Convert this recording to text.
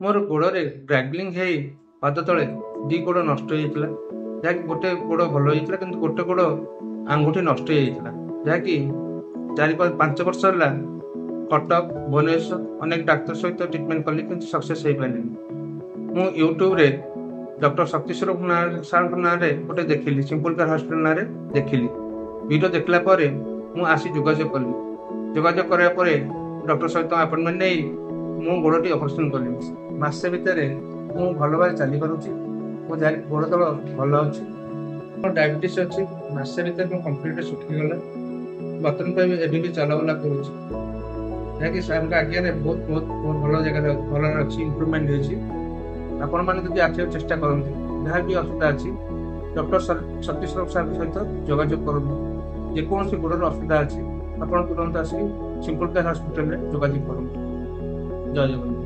ମୋର ଗୋଡ଼ରେ ଗ୍ରାଗଲିଂ ହେଇ ପାଦ ତଳେ ଦି ଗୋଡ଼ ନଷ୍ଟ ହେଇଯାଇଥିଲା, ଯାହାକି ଗୋଟେ ଗୋଡ଼ ଭଲ ହେଇଥିଲା କିନ୍ତୁ ଗୋଟେ ଗୋଡ଼ ଆଙ୍ଗୁଠି ନଷ୍ଟ ହେଇଯାଇଥିଲା, ଯାହାକି 4-5 ବର୍ଷ ହେଲା କଟକ ଭୁବନେଶ୍ୱର ଅନେକ ଡାକ୍ତର ସହିତ ଟ୍ରିଟମେଣ୍ଟ କଲି କିନ୍ତୁ ସକ୍ସେସ୍ ହେଇପାରିଲିନି। ମୁଁ ୟୁଟ୍ୟୁବରେ ଡକ୍ଟର ଶକ୍ତିଶ୍ୱର ସାର୍ଙ୍କ ନାଁରେ ଗୋଟେ ଦେଖିଲି, ସିମ୍ପଲ କେୟାର ହସ୍ପିଟାଲ ନାଁରେ ଦେଖିଲି। ଭିଡ଼ିଓ ଦେଖିଲା ପରେ ମୁଁ ଆସି ଯୋଗାଯୋଗ କଲି। ଯୋଗାଯୋଗ କରିବା ପରେ ଡକ୍ଟର ସହିତ ଆପଏଣ୍ଟମେଣ୍ଟ ନେଇ ମୁଁ ଗୋଡ଼ଟି ଅପରେସନ୍ କଲି। ମାସେ ଭିତରେ ମୁଁ ଭଲ ଭାବରେ ଚାଲିପାରୁଛି, ମୋ ଗୋଡ଼ ତଳ ଭଲ ଅଛି। ମୋର ଡାଇବେଟିସ୍ ଅଛି, ମାସେ ଭିତରେ ମୁଁ କମ୍ପ୍ଲିଟ୍ ଶୁଖିଗଲା। ବର୍ତ୍ତମାନ ପାଇଁ ଏବେ ବି ଚଲାବୁଲା କରୁଛି, ଯାହାକି ସାର୍ଙ୍କ ଆଜ୍ଞାରେ ବହୁତ ଭଲ ଜାଗାରେ ଭଲରେ ଅଛି, ଇମ୍ପ୍ରୁଭମେଣ୍ଟ ହେଇଛି। ଆପଣମାନେ ଯଦି ଆସିବାକୁ ଚେଷ୍ଟା କରନ୍ତି, ଯାହା ବି ଅସୁବିଧା ଅଛି ଡକ୍ଟର ଶକ୍ତିଶ୍ୱର ସାର୍ଙ୍କ ସହିତ ଯୋଗାଯୋଗ କରନ୍ତୁ। ଯେକୌଣସି ଗୋଡ଼ର ଅସୁବିଧା ଅଛି ଆପଣ ତୁରନ୍ତ ଆସିକି ସିମ୍ପଲ କେୟାର ହସ୍ପିଟାଲରେ ଯୋଗାଯୋଗ କରନ୍ତୁ। ଜୟ ଜଗନ୍ନାଥ।